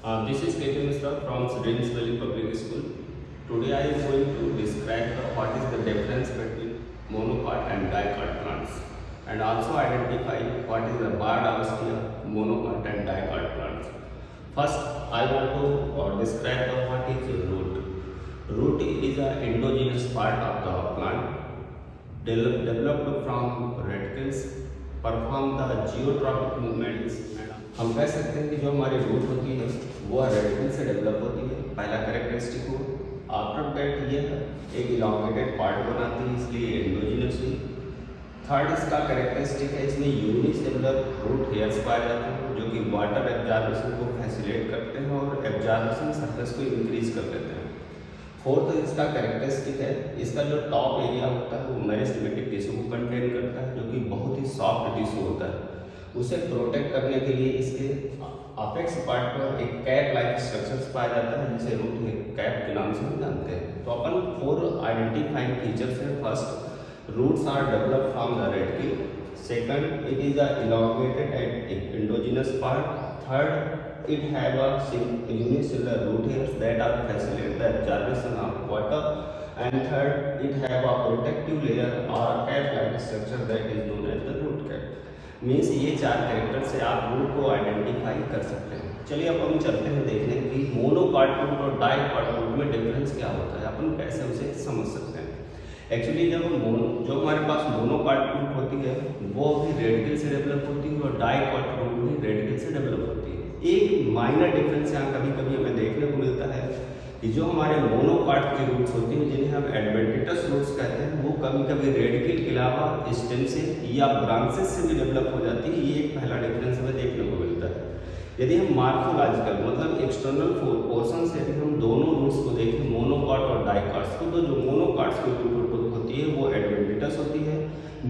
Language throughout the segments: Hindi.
This is Ketan Mishra from Sidens Valley Public School. Today I am going to describe what is the difference between monocot and dicot plants, and also identify what is the biodiversity of monocot and dicot plants. First, I want to describe what is root. Root is an endogenous part of the plant developed from radicals, perform the geotropic movements. हम कह सकते हैं कि जो हमारी रूट होती है वो रेडिकल से डेवलप होती है, पहला कैरेक्टरिस्टिक हो। आफ्टर दैट ये एक इलांगेटेड पार्ट बनाती है, इसलिए एंडोजिनस हुई। थर्ड इसका कैरेक्टरिस्टिक है, इसमें यूनिसेलुलर रूट हेयर्स पाए जाते हैं जो कि वाटर एब्जॉर्प्शन को फैसिलिटेट करते हैं और एब्जॉर्प्शन सरफेस को इंक्रीज कर देते हैं। फोर्थ इसका कैरेक्टरिस्टिक है, इसका जो टॉप एरिया होता है वो मेरिस्टेमेटिक टिश्यू को कंटेन करता है जो कि बहुत ही सॉफ्ट टिश्यू होता है। उसे प्रोटेक्ट करने के लिए इसके अपेक्स पार्ट पर एक कैप लाइक स्ट्रक्चर्स पाया जाता है जिसे रूट कैप के नाम से हम जानते हैं। तो अपन 4 आइडेंटिफाइंग फीचर्स है। First, roots are developed from the radical. Second, it is a elongated and endogenous part. Third, it have a unicellular root hairs that are facilitate the absorption of water. And third, it have a protective layer or a cap-like structure that is known as the root cap. Means ये 4 कैरेक्टर से आप रूट को आइडेंटिफाई कर सकते हैं। चलिए अब हम चलते हैं देखने कि मोनोकॉट रूट और डाइकॉट रूट में डिफरेंस क्या होता है, अपन कैसे उसे समझ सकते हैं। एक्चुअली जो हमारे पास मोनोकॉट रूट होती है वो भी रेडिकल से डेवलप होती है और डाइकॉट रूट भी रेडिकल से डेवलप होती है। एक माइनर डिफरेंस यहाँ कभी कभी हमें देखने को मिलता है कि जो हमारे मोनोकॉट की रूट्स होती हैं जिन्हें हम एडवेंटिटस रूट्स कहते हैं वो कभी कभी रेडिकल के अलावा स्टेम से या ब्रांचेस से भी डेवलप हो जाती है। ये एक पहला डिफरेंस हमें देखने को मिलता है। यदि हम मार्फोलॉजिकल मतलब एक्सटर्नल पोर्शन से यदि हम दोनों रूट्स को देखें मोनोकॉट और डाइकॉट्स को, तो जो मोनोकॉट्स की रूट होती है वो एडवेंटिटस होती है,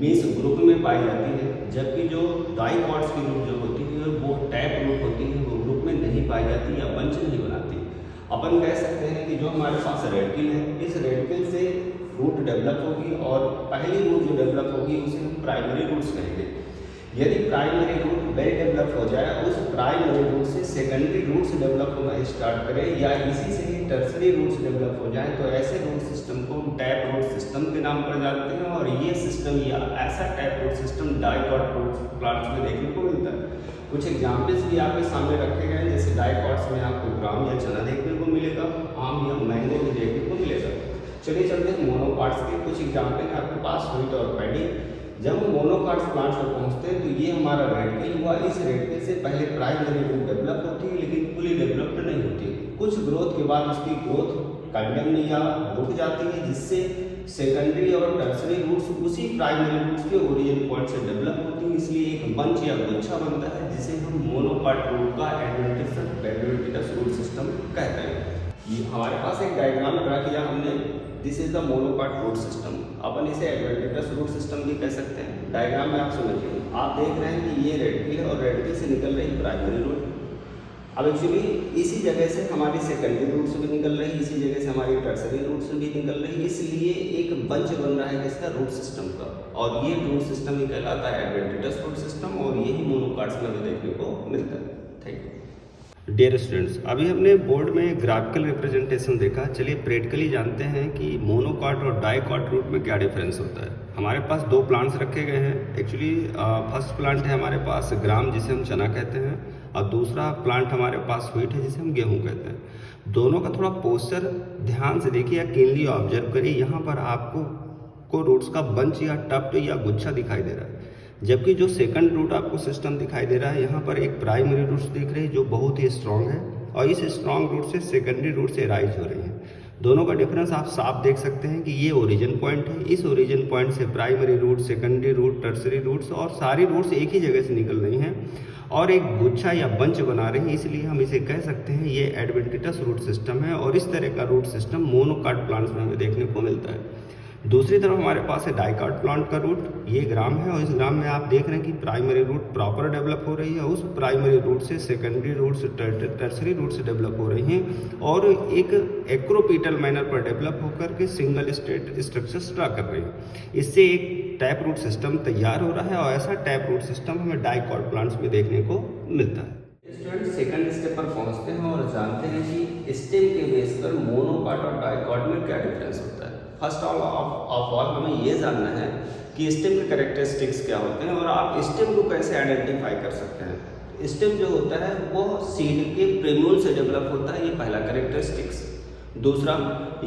मीन्स ग्रुप में पाई जाती है, जबकि जो डाइकॉट्स की रूट जो होती है वो टैप रूट होती है, वो ग्रुप में नहीं पाई जाती या बंच नहीं बनाती। अपन कह सकते हैं कि जो हमारे पास रेडिकल है इस रेडिकल से रूट डेवलप होगी और पहली रूट जो डेवलप होगी उसे हम प्राइमरी रूट्स कहेंगे। यदि प्राइमरी रूट वेल डेवलप हो जाए उस प्राइमरी रूट से सेकेंडरी रूट्स डेवलप होना स्टार्ट करें या इसी से ही टर्सरी रूट्स डेवलप हो जाए तो ऐसे रूट सिस्टम को हम टैप रूट सिस्टम के नाम पर जानते हैं। और ये सिस्टम या ऐसा tap root system dicot root plants में देखने को मिलता है। कुछ एग्जाम्पल्स भी आपके सामने रखे गए हैं, जैसे डाइकॉट्स में आपको ग्राम या चना देखने को मिलेगा, आम या मैंगो भी देखने को मिलेगा। चलिए चलते हैं मोनोकॉट्स के कुछ एग्जाम्पल है आपके पास व्हीट और पैडी। जब हम मोनोकॉट्स प्लांट्स पर पहुंचते हैं तो ये हमारा रेडिकल हुआ, इस रेडिकल से पहले प्राइमरी रूट डेवलप होती है लेकिन फुली डेवलप्ड नहीं होती। कुछ ग्रोथ के बाद उसकी ग्रोथ कंडम या रुक जाती है जिससे सेकेंडरी और टर्सरी रूट्स उसी प्राइमरी रूट्स के ओरिजिन पॉइंट से डेवलप होती है, इसलिए एक बंच या गुच्छा बनता है जिसे हम मोनोकॉट रूट का एडवेंटिटस रूट सिस्टम कहते हैं। ये हमारे पास एक डायग्राम ड्रा किया हमने, this is the monocot root system. अपन इसे एडवेंटिटस रूट सिस्टम भी कह सकते हैं। डायग्राम में आप समझिए, आप देख रहे हैं कि ये रेडिकल है और रेडिकल से निकल रही प्राइमरी रूट। अब एक्चुअली इसी जगह से हमारी सेकेंडरी रूट्स भी निकल रही, इसी जगह से हमारी टर्सरी रूट्स भी निकल रही, इसलिए एक बंच बन रहा है जिसका रूट सिस्टम का, और ये रूट सिस्टम ही कहलाता है एडवेंटिटस रूट सिस्टम और यही मोनोकॉट्स में भी देखने को मिलता है। Thank you. डियर स्टूडेंट्स, अभी हमने बोर्ड में ग्राफिकल रिप्रेजेंटेशन देखा। चलिए प्रैक्टिकली जानते हैं कि मोनोकॉट और डाइकॉट रूट में क्या डिफरेंस होता है। हमारे पास 2 प्लांट्स रखे गए हैं। एक्चुअली फर्स्ट प्लांट है हमारे पास ग्राम जिसे हम चना कहते हैं और दूसरा प्लांट हमारे पास व्हीट है जिसे हम गेहूं कहते हैं। दोनों का थोड़ा पोस्चर ध्यान से देखिए या कीनली ऑब्जर्व करिए। यहाँ पर आपको रूट्स का बंच या टफ्ट या गुच्छा दिखाई दे रहा है, जबकि जो सेकंड रूट आपको सिस्टम दिखाई दे रहा है यहाँ पर एक प्राइमरी रूट्स दिख रही है जो बहुत ही स्ट्रांग है और इस स्ट्रांग रूट से सेकेंडरी रूट से राइज हो रही है। दोनों का डिफरेंस आप साफ देख सकते हैं कि ये ओरिजिन पॉइंट है, इस ओरिजिन पॉइंट से primary root, secondary root, tertiary roots और सारी रूट्स एक ही जगह से निकल रही हैं और एक गुच्छा या बंच बना रही हैं, इसलिए हम इसे कह सकते हैं ये एडवेंटिटस रूट सिस्टम है। और इस तरह का रूट सिस्टम मोनोकॉट प्लांट्स में हमें देखने को मिलता है। दूसरी तरफ हमारे पास है डाइकॉट प्लांट का रूट, ये ग्राम है और इस ग्राम में आप देख रहे हैं कि प्राइमरी रूट प्रॉपर डेवलप हो रही है, उस प्राइमरी रूट से सेकेंडरी रूट से टर्सरी रूट से डेवलप हो रही हैं और एक एक्रोपीटल मैनर पर डेवलप होकर के सिंगल स्टेट स्ट्रक्चर्स ड्रा कर रही हैं। इससे एक टैप रूट सिस्टम तैयार हो रहा है और ऐसा टैप रूट सिस्टम हमें डाइकॉट प्लांट्स में देखने को मिलता है। स्टूडेंट सेकंड स्टेप पर पहुंचते हैं और जानते हैं कि स्टेम के बेस पर मोनोकॉट और डाइकॉट में क्या डिफरेंस होता है। फर्स्ट ऑफ ऑल हमें ये जानना है कि स्टेम के कैरेक्टरिस्टिक्स क्या होते हैं और आप स्टेम को कैसे आइडेंटिफाई कर सकते हैं। स्टेम जो होता है वो सीड के प्रीम्यूल से डेवलप होता है, ये पहला कैरेक्टरिस्टिक्स। दूसरा,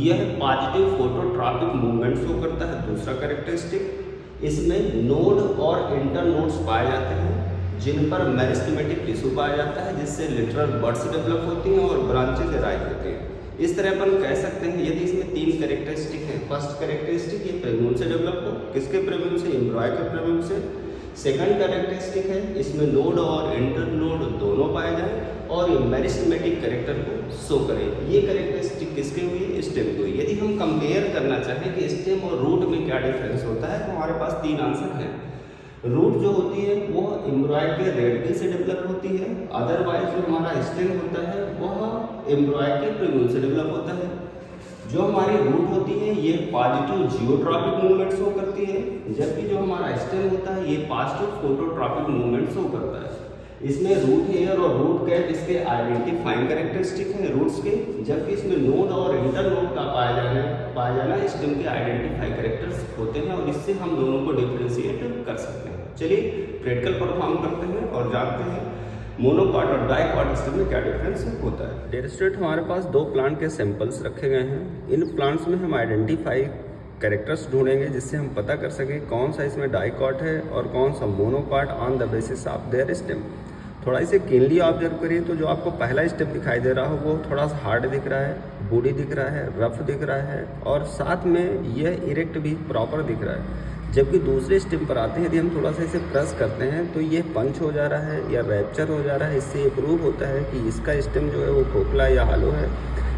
यह पॉजिटिव फोटोट्रॉपिक मूवमेंट शो करता है, दूसरा कैरेक्टरिस्टिक। इसमें नोड और इंटर नोड्स पाए जाते हैं जिन पर मेरिस्टेमेटिक टिश्यू पाया जाता है, जिससे लिटरल बड्स डेवलप होती हैं और ब्रांचेज राइज होते हैं। इस तरह अपन कह सकते हैं यदि इसमें तीन कैरेक्टरिस्टिक हैं। फर्स्ट कैरेक्टरिस्टिक ये प्रीम्यूल से डेवलप हो, किसके प्रीम्यूल से? एम्ब्रॉय के प्रीम्यूल से। सेकंड कैरेक्टरिस्टिक है इसमें नोड और इंटर नोड दोनों पाए जाएं और ये मेरिस्टेमेटिक कैरेक्टर को शो करें। ये कैरेक्टरिस्टिक किसके हुई? स्टेम की हुई। यदि हम कंपेयर करना चाहें कि स्टेम और रूट में क्या डिफरेंस होता है, तो हमारे पास तीन आंसर हैं। रूट जो होती है वो एम्ब्रॉय के रेडिकल से डेवलप होती है, अदरवाइज जो हमारा स्टेम होता है वह एम्ब्रॉय के प्रीम्यूल से डेवलप होता है। जो हमारी रूट होती है ये पॉजिटिव जियोट्रॉपिक मूवमेंट शो करती है, जबकि जो हमारा स्टेम होता है ये पॉजिटिव फोटोट्रॉपिक मूवमेंट शो करता है। इसमें रूट हेयर और रूट कैप इसके आइडेंटिफाइंग कैरेक्टरिस्टिक हैं रूट्स के, जबकि इसमें नोड और इंटर नोड का पाया जाना स्टेम के आइडेंटिफाई कैरेक्टर्स होते हैं और इससे हम दोनों को डिफ्रेंशिएट कर सकते हैं। चलिए प्रैक्टिकल परफॉर्म करते हैं और जानते हैं मोनोकॉट और डाइकॉट स्टेम में क्या डिफरेंस होता है। डियर स्टूडेंट, हमारे पास दो प्लांट के सैंपल्स रखे गए हैं। इन प्लांट्स में हम आइडेंटिफाई कैरेक्टर्स ढूंढेंगे जिससे हम पता कर सकें कौन सा इसमें डाइकॉट है और कौन सा monocot on the basis of their stem. थोड़ा इसे कीनली ऑब्जर्व करिए तो जो आपको पहला स्टेप दिखाई दे रहा हो वो थोड़ा सा हार्ड दिख रहा है, बूढ़ी दिख रहा है, रफ दिख रहा है और साथ में यह इरेक्ट भी प्रॉपर दिख रहा है। जबकि दूसरे स्टेम पर आते हैं, यदि हम थोड़ा सा इसे प्रेस करते हैं तो ये पंच हो जा रहा है या रैप्चर हो जा रहा है। इससे ये प्रूव होता है कि इसका स्टेम जो है वो खोखला या हालो है,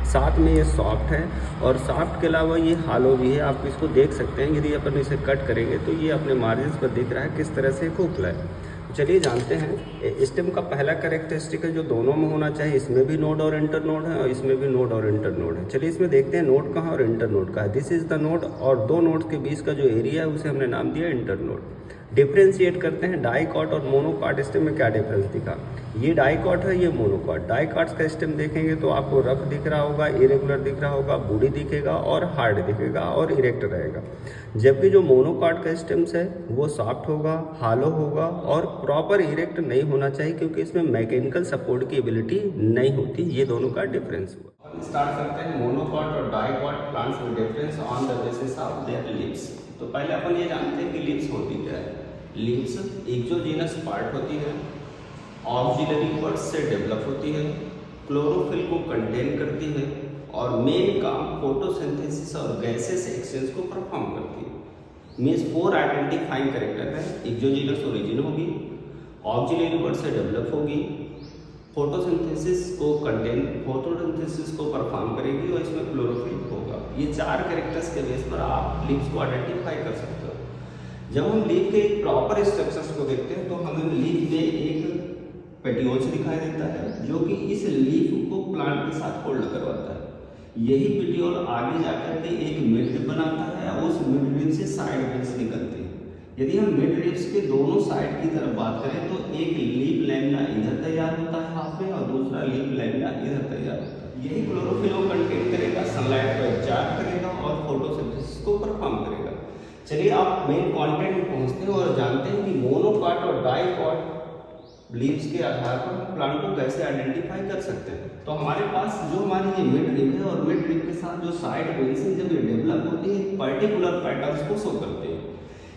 साथ में ये सॉफ्ट है और सॉफ्ट के अलावा ये हालो भी है। आप इसको देख सकते हैं, यदि अपन इसे कट करेंगे तो ये अपने मार्जिन पर दिख रहा है किस तरह से खोखला है। चलिए जानते हैं स्टेम का पहला कैरेक्टरिस्टिक है जो दोनों में होना चाहिए। इसमें भी नोड और इंटर नोड है और इसमें भी नोड और इंटर नोड है। चलिए इसमें देखते हैं नोड कहाँ और इंटर नोड कहाँ है। दिस इज द नोड और दो नोड्स के बीच का जो एरिया है उसे हमने नाम दिया इंटर नोड। डिफ्रेंशिएट करते हैं डाइकॉट और मोनोकॉट स्टेम में क्या डिफरेंस दिखा। ये डाइकॉट है, ये मोनोकॉट। डाइकॉट्स का स्टेम देखेंगे तो आपको रफ दिख रहा होगा, इरेगुलर दिख रहा होगा, बूढ़ी दिखेगा और हार्ड दिखेगा और इरेक्ट रहेगा। जबकि जो मोनोकॉट का स्टेम्स है वो सॉफ्ट होगा, हालो होगा और प्रॉपर इरेक्ट नहीं होना चाहिए क्योंकि इसमें मैकेनिकल सपोर्ट की एबिलिटी नहीं होती। ये दोनों का डिफरेंस हुआ। स्टार्ट करते हैं मोनोकॉट और डाइकॉट प्लांट्स में difference on the basis of their leaves. तो पहले अपन ये जानते हैं कि लीव्स होती क्या है। लीव्स एक्सोजीनस पार्ट होती है, ऑक्सिलरी बड्स से डेवलप होती है, क्लोरोफिल को कंटेन करती है और मेन काम फोटोसिंथेसिस और गैसेस एक्सचेंज को परफॉर्म करती है। मीन्स 4 आइडेंटिफाइंग कैरेक्टर है। एक्सोजीनस ओरिजिन होगी, ऑक्सिलरी बड से डेवलप होगी, फोटोसिंथेसिस को परफॉर्म करेगी और इसमें क्लोरोफिल होगा। ये 4 कैरेक्टर्स के बेस पर आप लीव्स को आइडेंटिफाई कर सकते हो। जब हम लीफ के एक प्रॉपर स्ट्रक्चर्स को देखते हैं तो हमें लीफ में एक पेटियोल्स दिखाई देता है जो कि इस लीफ को प्लांट के साथ होल्ड करवाता है। यही पेटियोल आगे जाकर के एक मिड रिब बनाता है और उस मिड रिब से साइड वेन्स निकलती है। यदि हम मिड रिब्स के दोनों साइड की तरफ बात करें तो एक लीफ लैमिना इधर तैयार होता है हाफ में और दूसरा लीफ लैमिना इधर तैयार होता है। यही क्लोरोफिल को कंटेन करेगा, सनलाइट को एब्जॉर्ब करेगा और फोटोसिंथेसिस को परफॉर्म करेगा। चलिए आप मेन कंटेंट में पहुंचते हैं और जानते हैं कि मोनोकॉट और डाइकॉट लीव्स के आधार पर हम प्लांट को कैसे आइडेंटिफाई कर सकते हैं। तो हमारे पास जो हमारी ये मिड रिब है और मिड रिब के साथ जो साइड वेन्स हैं जब ये डेवलप होती है पर्टिकुलर पैटर्न्स को शो करते हैं।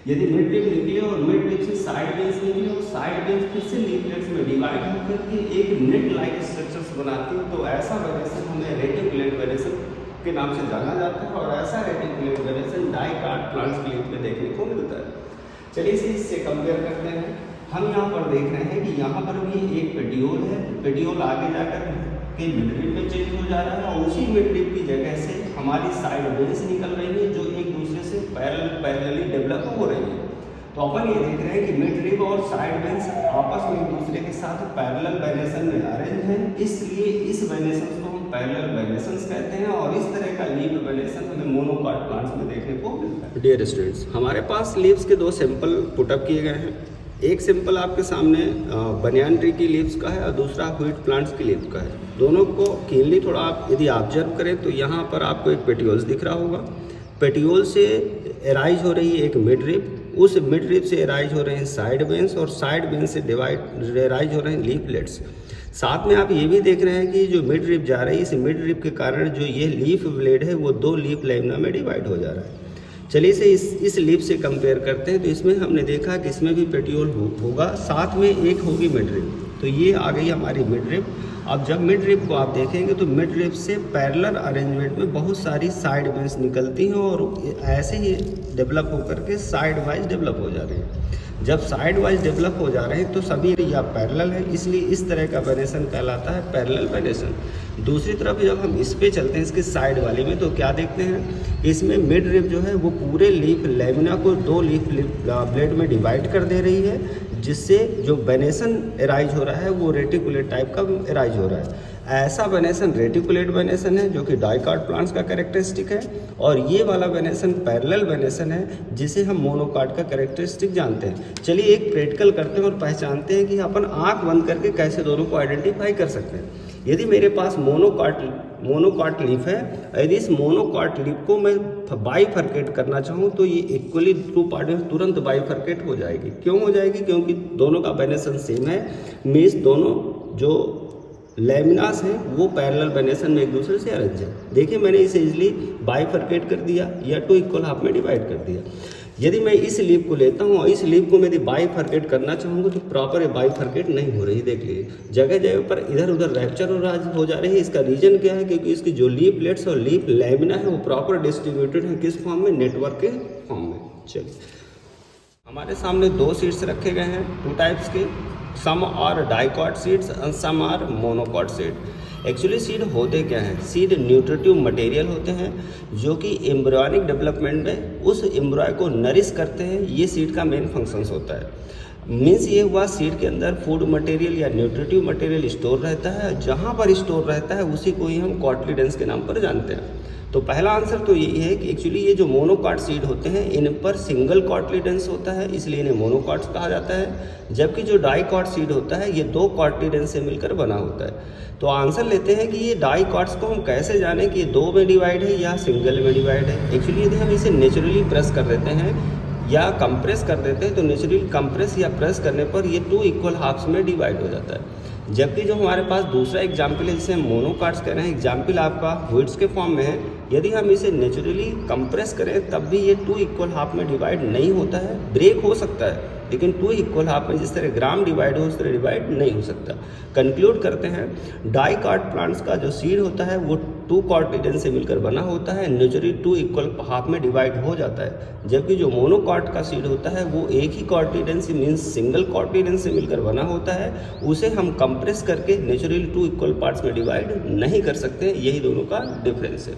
यदि मिड रिब निकले और मिड रिब से साइड वेन्स निकले और साइड वेन्स फिर से लीफलेट्स में डिवाइड होकर के एक नेट लाइक स्ट्रक्चर्स बनाती है, तो ऐसा वेरिएशन हमें रेटिकुलेट वेरिएशन के नाम से जाना जाता है और ऐसा रेटिकुलेट वेरिएशन डाइकॉट प्लांट्स के लीफ में देखने को मिलता है। चलिए इससे कंपेयर करते हैं। हम यहाँ पर देख रहे हैं कि यहाँ पर भी एक पेटियोल है, पेटियोल आगे जाकर के मिड रिब में चेंज हो जा रहा है और उसी मिड रिब की जगह से हमारी साइड वेन्स निकल रही है जो एक दूसरे से पैरेलली डेवलप हो रही है। तो अपन ये देख रहे हैं कि मिड रिब और साइड वेन्स आपस में एक दूसरे के साथ पैरेलल वेरिएशन में अरेंज हैं, इसलिए इस वेरिएशन को हम पैरेलल वेरिएशंस कहते हैं और इस तरह का लीफ वेरिएशन हमें मोनोकॉट प्लांट्स में देखने को मिलता है। डियर स्टूडेंट्स, हमारे पास लीव्स के 2 सैंपल पुटअप किए गए हैं। एक सिंपल आपके सामने बनियान ट्री की लीव्स का है और दूसरा व्हीट प्लांट्स की लीव का है। दोनों को कीनली थोड़ा आप यदि ऑब्जर्व करें तो यहाँ पर आपको एक पेटियोल्स दिख रहा होगा। पेटियोल से एराइज हो रही है एक मिड रिब, उस मिड रिब से एराइज हो रहे हैं साइड वेन्स और साइड वेन्स से एराइज हो रहे हैं लीफलेट्स। साथ में आप ये भी देख रहे हैं कि जो मिड रिब जा रही है, इस मिड रिब के कारण जो ये लीफ ब्लेड है वो 2 लीफ लैमिना में डिवाइड हो जा रहा है। चलिए इसे इस लीफ से कंपेयर करते हैं। तो इसमें हमने देखा कि इसमें भी पेटियोल होगा, साथ में एक होगी मिड रिब। तो ये आ गई हमारी मिड रिब। अब जब मिड रिब को आप देखेंगे तो मिड रिब से पैरेलल अरेंजमेंट में बहुत सारी साइड वेन्स निकलती हैं और ऐसे ही डेवलप होकर के साइड वाइज डेवलप हो जा रहे हैं। जब साइड वाइज डेवलप हो जा रहे हैं तो सभी या पैरेलल है, इसलिए इस तरह का वेनेसन कहलाता है पैरेलल वेनेसन। दूसरी तरफ जब हम इस पे चलते हैं इसके साइड वाले में, तो क्या देखते हैं, इसमें मिड रिब जो है वो पूरे लीफ लैमिना को 2 लीफ ब्लेड में डिवाइड कर दे रही है, जिससे जो वेनेसन एराइज हो रहा है वो रेटिकुलेट टाइप का एराइज हो रहा है। ऐसा वेनेसन रेटिकुलेट वेनेसन है जो कि डाइकाट प्लांट्स का कैरेक्टरिस्टिक है, और ये वाला वेनेसन पैरेलल वेनेसन है जिसे हम मोनोकाट का कैरेक्टरिस्टिक जानते हैं। चलिए एक प्रैक्टिकल करते हैं और पहचानते हैं कि अपन आंख बंद करके कैसे दोनों को आइडेंटिफाई कर सकते हैं। यदि मेरे पास मोनोकाट लीफ है, यदि इस मोनोकाट लीफ को मैं बाइफर्केट करना चाहूँ तो ये इक्वली 2 पार्ट में तुरंत बाइफर्केट हो जाएगी। क्यों हो जाएगी? क्योंकि दोनों का वेनेसन सेम है, मीन्स दोनों जो लैमिनास हैं वो पैरेलल वेनेसन में एक दूसरे से अरेंज है। देखिए मैंने इसे इजीली बाइफर्केट कर दिया या 2 इक्वल हाफ में डिवाइड कर दिया। यदि मैं इस लीफ को लेता हूँ और इस लीफ को मैं यदि बाइफर्केट करना चाहूँगा तो प्रॉपर बाइफर्केट नहीं हो रही। देख लीजिए जगह जगह पर इधर उधर रैप्चर हो जा रही है। इसका रीजन क्या है? क्योंकि इसकी जो लीफ प्लेट्स और लीफ लैमिना है वो प्रॉपर डिस्ट्रीब्यूटेड है किस फॉर्म में? नेटवर्क के फॉर्म में। चलिए हमारे सामने 2 सीड्स रखे गए हैं 2 टाइप्स के, some are dicot seeds and some are monocot seed. Actually seed होते क्या हैं? सीड न्यूट्रिटिव मटेरियल होते हैं जो कि एम्ब्रियोनिक डेवलपमेंट में उस एम्ब्रियो को नरिश करते हैं। ये सीड का मेन फंक्शंस होता है। मीन्स ये हुआ सीड के अंदर फूड मटेरियल या न्यूट्रिटिव मटेरियल स्टोर रहता है। जहाँ पर स्टोर रहता है उसी को ही हम कॉटलीडेंस के नाम पर जानते हैं। तो पहला आंसर तो यही है कि एक्चुअली ये जो मोनोकॉट सीड होते हैं इन पर सिंगल कॉटलीडेंस होता है, इसलिए इन्हें मोनोकॉट्स कहा जाता है। जबकि जो डाइकॉट सीड होता है ये 2 कॉटलीडेंस से मिलकर बना होता है। तो आंसर लेते हैं कि ये डाइकॉट्स को हम कैसे जानें कि ये 2 में डिवाइड है या सिंगल में डिवाइड है। एक्चुअली यदि हम इसे नेचुरली प्रेस कर देते हैं या कंप्रेस कर देते हैं तो नेचुरली कंप्रेस या प्रेस करने पर ये 2 इक्वल हाफ्स में डिवाइड हो जाता है। जबकि जो हमारे पास दूसरा एग्जाम्पल है जिसे हम मोनोकॉट्स कह रहे हैं, एग्जाम्पल आपका व्हीट्स के फॉर्म में है। यदि हम इसे नेचुरली कंप्रेस करें तब भी ये 2 इक्वल हाफ में डिवाइड नहीं होता है। ब्रेक हो सकता है लेकिन 2 इक्वल हाफ में जिस तरह ग्राम डिवाइड हो उस तरह डिवाइड नहीं हो सकता। कंक्लूड करते हैं, डाइकॉट प्लांट्स का जो सीड होता है वो 2 कॉटलीडेंस से मिलकर बना होता है, नेचुरली 2 इक्वल हाफ में डिवाइड हो जाता है। जबकि जो मोनोकॉट का सीड होता है वो एक ही कॉटलीडेंस मीन्स सिंगल कॉटलीडेंस से मिलकर बना होता है, उसे हम कंप्रेस करके नेचुरली 2 इक्वल पार्ट्स में डिवाइड नहीं कर सकते। यही दोनों का डिफरेंस है।